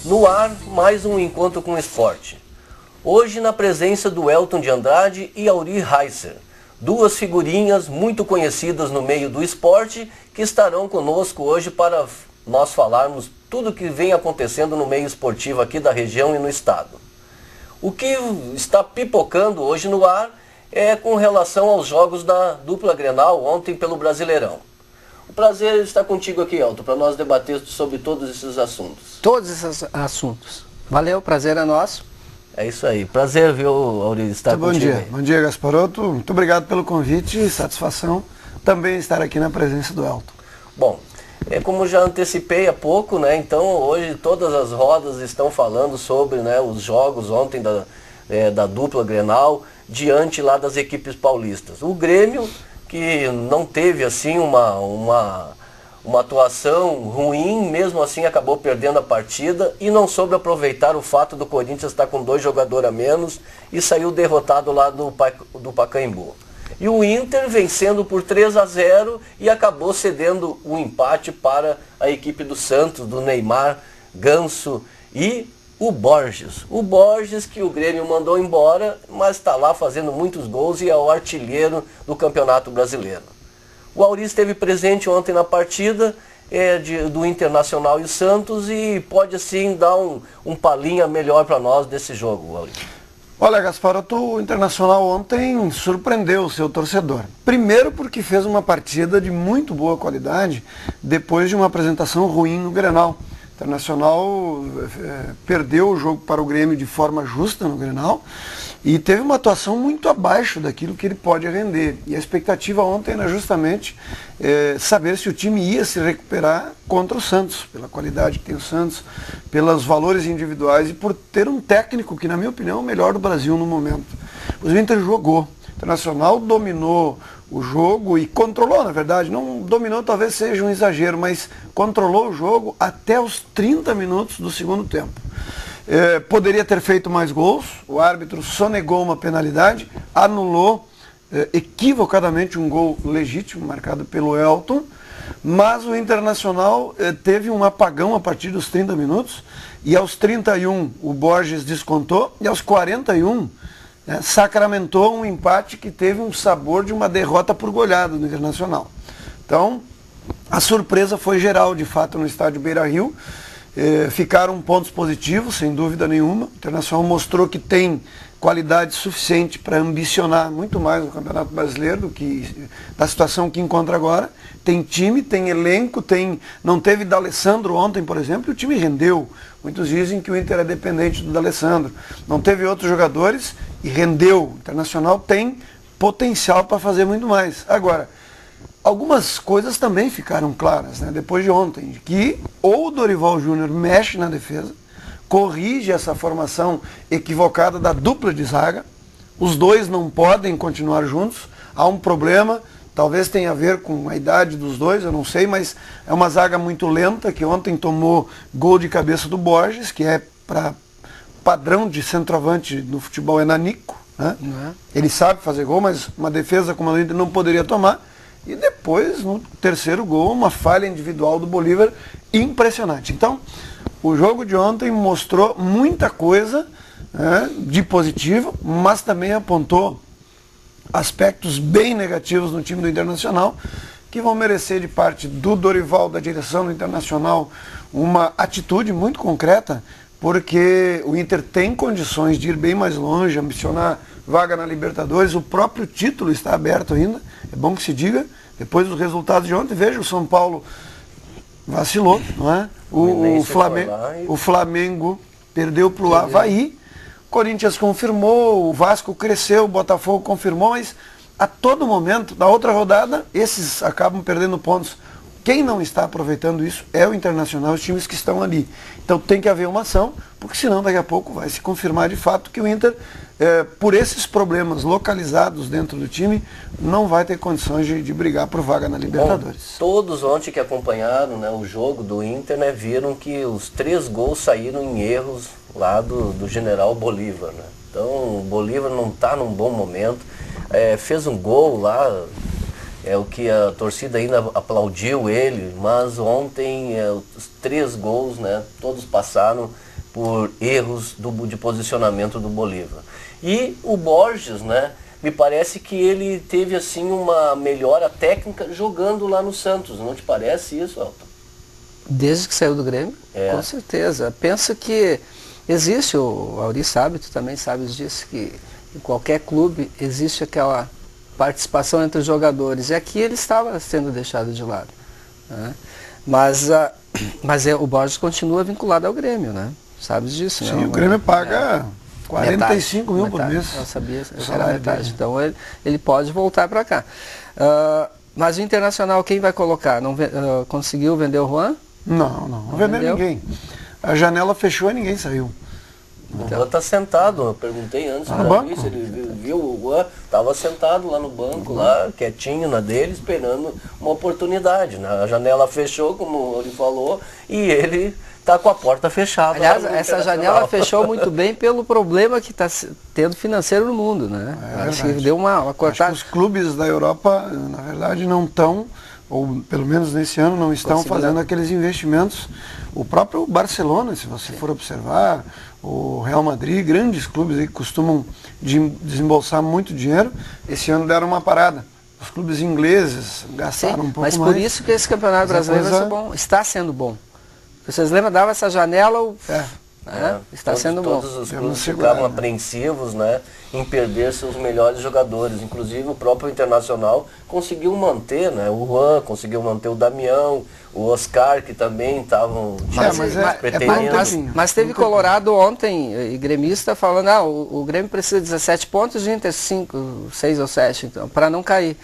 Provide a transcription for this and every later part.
No ar, mais um encontro com o esporte. Hoje na presença do Elton de Andrade e Auri Heiser, duas figurinhas muito conhecidas no meio do esporte que estarão conosco hoje para nós falarmos tudo o que vem acontecendo no meio esportivo aqui da região e no estado. O que está pipocando hoje no ar é com relação aos jogos da dupla Grenal ontem pelo Brasileirão. O prazer está contigo aqui, Elton, para nós debater sobre todos esses assuntos. Todos esses assuntos. Valeu, o prazer é nosso. É isso aí. Prazer, viu, Auri, estar Bom contigo. dia. Bom dia, Gasparotto. Muito obrigado pelo convite e satisfação também estar aqui na presença do Elton. Bom, como já antecipei há pouco, né, então hoje todas as rodas estão falando sobre, né, os jogos ontem da dupla Grenal diante lá das equipes paulistas. O Grêmio, que não teve assim uma atuação ruim, mesmo assim acabou perdendo a partida e não soube aproveitar o fato do Corinthians estar com 2 jogadores a menos e saiu derrotado lá do Pacaembu. E o Inter vencendo por 3-0 e acabou cedendo o empate para a equipe do Santos, do Neymar, Ganso e o Borges. O Borges que o Grêmio mandou embora, mas está lá fazendo muitos gols e é o artilheiro do Campeonato Brasileiro. O Auri esteve presente ontem na partida do Internacional e o Santos e pode assim dar um palinha melhor para nós desse jogo, Auri. Olha, Gasparotto, o Internacional ontem surpreendeu o seu torcedor. Primeiro porque fez uma partida de muito boa qualidade depois de uma apresentação ruim no Grenal. O Internacional perdeu o jogo para o Grêmio de forma justa no Grenal e teve uma atuação muito abaixo daquilo que ele pode render. E a expectativa ontem era justamente saber se o time ia se recuperar contra o Santos, pela qualidade que tem o Santos, pelos valores individuais e por ter um técnico que, na minha opinião, é o melhor do Brasil no momento. O Inter jogou, o Internacional dominou o jogo e controlou, na verdade, não dominou talvez seja um exagero, mas controlou o jogo até os 30 minutos do segundo tempo. Poderia ter feito mais gols, o árbitro sonegou uma penalidade, anulou equivocadamente um gol legítimo marcado pelo Elton, mas o Internacional teve um apagão a partir dos 30 minutos e aos 31 o Borges descontou e aos 41 sacramentou um empate que teve um sabor de uma derrota por goleada do Internacional. Então, a surpresa foi geral, de fato, no estádio Beira-Rio. Ficaram pontos positivos, sem dúvida nenhuma. O Internacional mostrou que tem qualidade suficiente para ambicionar muito mais no Campeonato Brasileiro do que da situação que encontra agora. Tem time, tem elenco, não teve D'Alessandro ontem, por exemplo, e o time rendeu. Muitos dizem que o Inter é dependente do D'Alessandro. Não teve outros jogadores e rendeu. O Internacional tem potencial para fazer muito mais. Agora, algumas coisas também ficaram claras, né, depois de ontem, que ou o Dorival Júnior mexe na defesa, corrige essa formação equivocada da dupla de zaga, os dois não podem continuar juntos, há um problema, talvez tenha a ver com a idade dos dois, eu não sei, mas é uma zaga muito lenta, que ontem tomou gol de cabeça do Borges, que é para padrão de centroavante no futebol é nanico, né? Ele sabe fazer gol, mas uma defesa como a do Inter não poderia tomar. E depois, no terceiro gol, uma falha individual do Bolívar impressionante. Então, o jogo de ontem mostrou muita coisa de positivo, mas também apontou aspectos bem negativos no time do Internacional, que vão merecer de parte do Dorival, da direção do Internacional, uma atitude muito concreta, porque o Inter tem condições de ir bem mais longe, ambicionar vaga na Libertadores, o próprio título está aberto ainda, é bom que se diga, depois dos resultados de ontem, veja, o São Paulo vacilou, não é? O Flamengo perdeu para o Avaí, Corinthians confirmou, o Vasco cresceu, o Botafogo confirmou, mas a todo momento, na outra rodada, esses acabam perdendo pontos. Quem não está aproveitando isso é o Internacional, os times que estão ali. Então tem que haver uma ação, porque senão daqui a pouco vai se confirmar de fato que o Inter, por esses problemas localizados dentro do time, não vai ter condições de brigar por vaga na Libertadores. Bom, todos ontem que acompanharam, né, o jogo do Inter, né, viram que os 3 gols saíram em erros lá do General Bolívar. Né? Então o Bolívar não está num bom momento, fez um gol lá, o que a torcida ainda aplaudiu ele, mas ontem os 3 gols, né, todos passaram por erros de posicionamento do Bolívar. E o Borges, né, me parece que ele teve assim uma melhora técnica jogando lá no Santos. Não te parece isso, Elton? Desde que saiu do Grêmio? Com certeza. Penso que existe, o Auri sabe, tu também sabes disso, que em qualquer clube existe aquela participação entre os jogadores. E aqui ele estava sendo deixado de lado, né? Mas o Borges continua vinculado ao Grêmio, né? Sabes disso, sim, né? O Grêmio paga 45 mil por mês. Eu sabia que era metade. Então ele pode voltar para cá. Mas o Internacional, quem vai colocar? Não conseguiu vender o Juan? Não vendeu ninguém. A janela fechou e ninguém saiu. O Juan está sentado, eu perguntei antes para ele se ele viu o Juan, estava sentado lá no banco, lá quietinho na dele, esperando uma oportunidade, né? A janela fechou, como ele falou, e ele está com a porta fechada. Aliás, essa janela fechou muito bem pelo problema que está tendo financeiro no mundo, né? Acho que deu uma cortada. Acho que os clubes da Europa, na verdade, não estão, ou pelo menos nesse ano, não estão fazendo aqueles investimentos. O próprio Barcelona, se você for observar, o Real Madrid, grandes clubes aí que costumam desembolsar muito dinheiro, esse ano deram uma parada. Os clubes ingleses gastaram um pouco mais. Mas por isso que esse campeonato brasileiro vai ser bom, está sendo bom. Vocês lembram, dava essa janela, está sendo bom. Todos os clubes ficavam apreensivos, né, em perder seus melhores jogadores. Inclusive o próprio Internacional conseguiu manter, né, o Juan, conseguiu manter o Damião, o Oscar, que também estavam pretendendo. Mas teve Colorado ontem, e gremista, falando, o Grêmio precisa de 17 pontos, o Inter 5, 6 ou 7, então, para não cair.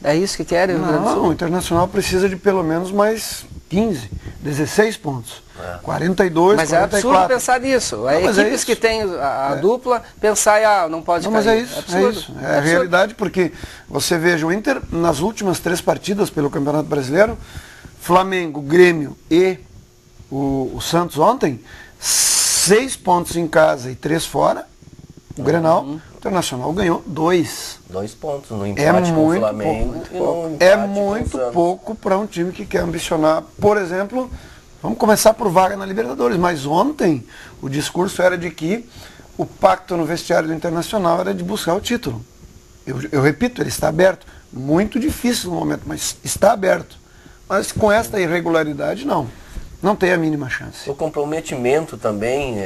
É isso que querem? Não, o Internacional precisa de pelo menos mais 15, 16 pontos. 42, mas 44. É absurdo pensar nisso. Equipes que têm a dupla, pensar, não pode cair. Mas é isso. É a realidade, porque você veja, o Inter, nas últimas 3 partidas pelo Campeonato Brasileiro, Flamengo, Grêmio e o Santos ontem, 6 pontos em casa e 3 fora, o Grenal. O Internacional ganhou 2. 2 pontos no empate com o Flamengo. É muito pouco para um time que quer ambicionar, por exemplo, vamos começar por vaga na Libertadores, mas ontem o discurso era de que o pacto no vestiário do Internacional era de buscar o título. Eu repito, ele está aberto. Muito difícil no momento, mas está aberto. Mas com esta irregularidade, não tem a mínima chance. O comprometimento também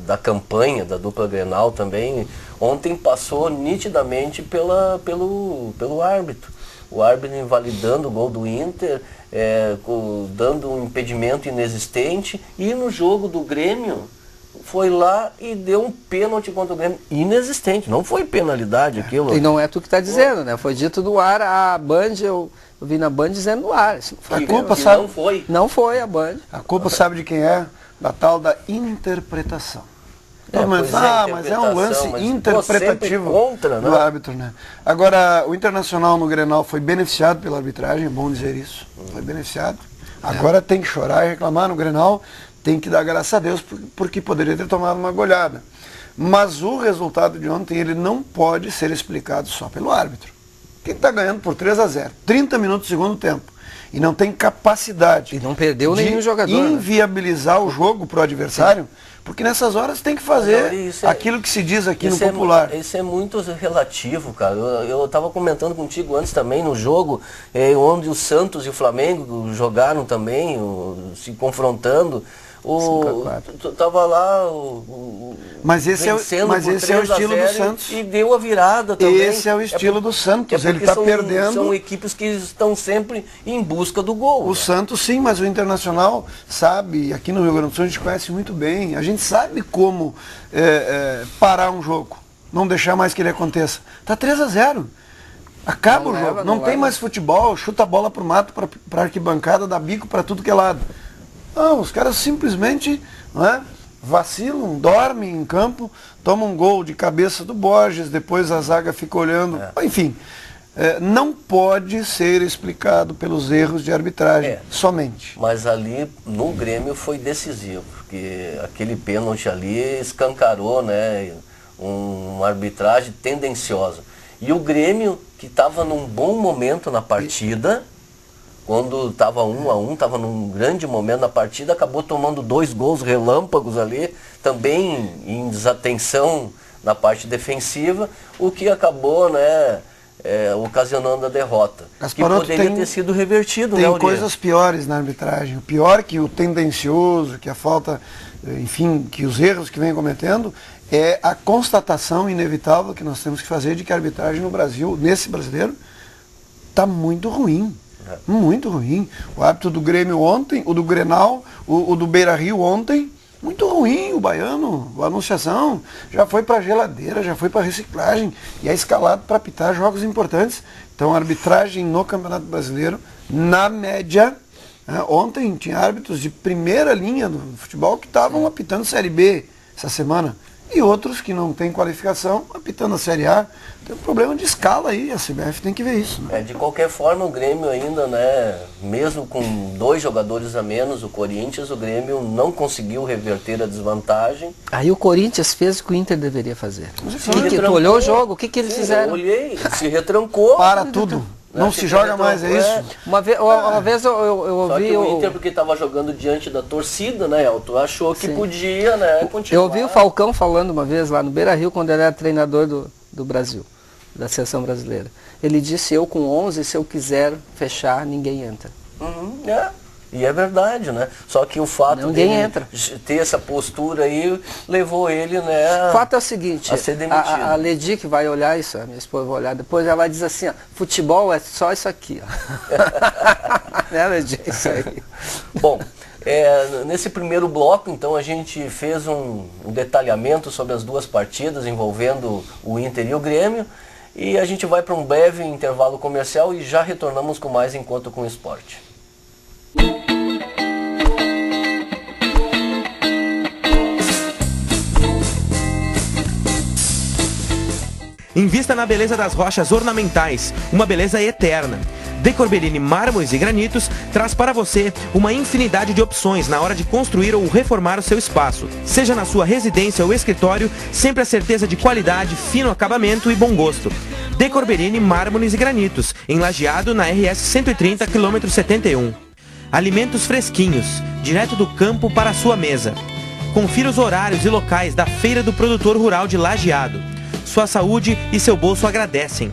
da campanha da dupla Grenal também, ontem passou nitidamente pelo árbitro. O árbitro invalidando o gol do Inter, dando um impedimento inexistente, e no jogo do Grêmio foi lá e deu um pênalti contra o Grêmio inexistente. Não foi penalidade aquilo. E não é tu que está dizendo, né? Foi dito no ar, a Band, eu vi na Band dizendo no ar. A culpa, sabe? Não foi a Band. A culpa sabe de quem é? Da tal da interpretação. Mas é um lance interpretativo do árbitro, né? Agora, o Internacional no Grenal foi beneficiado pela arbitragem, é bom dizer isso. Foi beneficiado. Agora tem que chorar e reclamar no Grenal, tem que dar graças a Deus, porque poderia ter tomado uma goleada. Mas o resultado de ontem, ele não pode ser explicado só pelo árbitro. Quem está ganhando por 3-0, 30 minutos do segundo tempo, e não tem capacidade e não perdeu nenhum jogador, inviabilizar o jogo para o adversário, porque nessas horas tem que fazer aquilo que se diz aqui no popular. Isso é muito relativo, cara. Eu estava comentando contigo antes também no jogo, onde o Santos e o Flamengo jogaram também, se confrontando. Tava lá mas esse é o estilo do Santos. E deu a virada também. Esse é o estilo do Santos. Ele está perdendo. São equipes que estão sempre em busca do gol. O Santos sim, mas o Internacional sabe, aqui no Rio Grande do Sul a gente conhece muito bem. A gente sabe como parar um jogo, não deixar mais que ele aconteça. Tá 3-0. Acaba o jogo. Não tem mais futebol, chuta a bola pro mato, pra arquibancada, dá bico para tudo que é lado. Não, os caras simplesmente vacilam, dormem em campo, tomam um gol de cabeça do Borges, depois a zaga fica olhando. Enfim, não pode ser explicado pelos erros de arbitragem somente. Mas ali no Grêmio foi decisivo, porque aquele pênalti ali escancarou, né, uma arbitragem tendenciosa. E o Grêmio, que estava num bom momento na partida, quando estava 1-1, estava num grande momento da partida, acabou tomando 2 gols relâmpagos ali, também em desatenção na parte defensiva, o que acabou, né, ocasionando a derrota. Gasparoto, que poderia ter sido revertido, né, tem coisas piores na arbitragem. O pior que o tendencioso, que a falta, enfim, que os erros que vem cometendo, é a constatação inevitável que nós temos que fazer de que a arbitragem no Brasil, nesse brasileiro, está muito ruim. Muito ruim. O árbitro do Grêmio ontem, o do Grenal, o do Beira-Rio ontem, muito ruim. O baiano, a Anunciação, já foi para a geladeira, já foi para reciclagem e é escalado para apitar jogos importantes. Então a arbitragem no Campeonato Brasileiro, na média, ontem tinha árbitros de primeira linha do futebol que estavam apitando Série B essa semana. E outros que não têm qualificação, apitando a Série A. Tem um problema de escala aí, a CBF tem que ver isso. Né? De qualquer forma, o Grêmio ainda, né, mesmo com 2 jogadores a menos, o Corinthians, o Grêmio não conseguiu reverter a desvantagem. Aí o Corinthians fez o que o Inter deveria fazer. Tu olhou o jogo, o que eles fizeram? Eu olhei, se retrancou. Para tudo. Não se joga mais, é isso? Uma vez eu ouvi... Só que o Inter, porque estava jogando diante da torcida, né, Elton, achou que podia, né, continuar. Eu ouvi o Falcão falando uma vez lá no Beira-Rio, quando ele era treinador do Brasil, da seleção brasileira. Ele disse, eu com 11, se eu quiser fechar, ninguém entra. E é verdade, né? Só que o fato de ter essa postura aí levou ele, né? O fato é o seguinte, a ser demitido. A Ledi que vai olhar isso, a minha esposa vai olhar, depois ela vai dizer assim, ó, futebol é só isso aqui, ó. Né, Ledi? Isso aí. Bom, nesse primeiro bloco, então, a gente fez um detalhamento sobre as 2 partidas envolvendo o Inter e o Grêmio. E a gente vai para um breve intervalo comercial e já retornamos com mais Encontro com o Esporte. Invista na beleza das rochas ornamentais, uma beleza eterna. De Corbellini Mármores e Granitos traz para você uma infinidade de opções na hora de construir ou reformar o seu espaço. Seja na sua residência ou escritório, sempre a certeza de qualidade, fino acabamento e bom gosto. De Corbellini Mármores e Granitos, em Lajeado, na RS 130, km 71. Alimentos fresquinhos, direto do campo para a sua mesa. Confira os horários e locais da Feira do Produtor Rural de Lajeado. Sua saúde e seu bolso agradecem.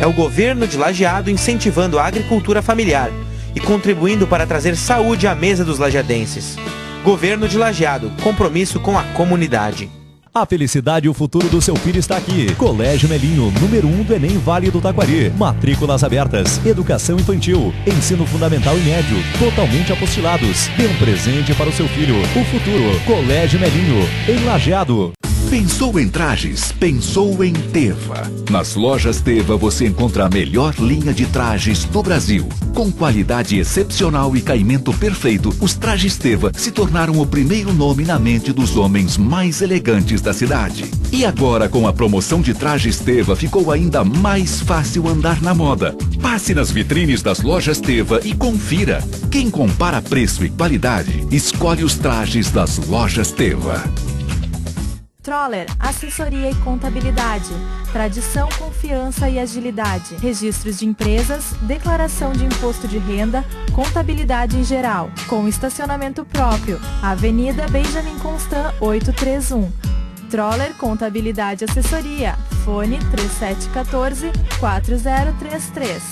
É o governo de Lajeado incentivando a agricultura familiar e contribuindo para trazer saúde à mesa dos lajeadenses. Governo de Lajeado, compromisso com a comunidade. A felicidade e o futuro do seu filho está aqui. Colégio Melinho, número 1 do Enem Vale do Taquari. Matrículas abertas. Educação infantil. Ensino fundamental e médio. Totalmente apostilados. Dê um presente para o seu filho. O futuro. Colégio Melinho, em Lajeado. Pensou em trajes? Pensou em Teva. Nas lojas Teva você encontra a melhor linha de trajes do Brasil. Com qualidade excepcional e caimento perfeito, os trajes Teva se tornaram o primeiro nome na mente dos homens mais elegantes da cidade. E agora, com a promoção de trajes Teva, ficou ainda mais fácil andar na moda. Passe nas vitrines das lojas Teva e confira. Quem compara preço e qualidade, escolhe os trajes das lojas Teva. Troller, assessoria e contabilidade, tradição, confiança e agilidade, registros de empresas, declaração de imposto de renda, contabilidade em geral, com estacionamento próprio, Avenida Benjamin Constant 831. Troller Contabilidade e Assessoria, fone 3714-4033.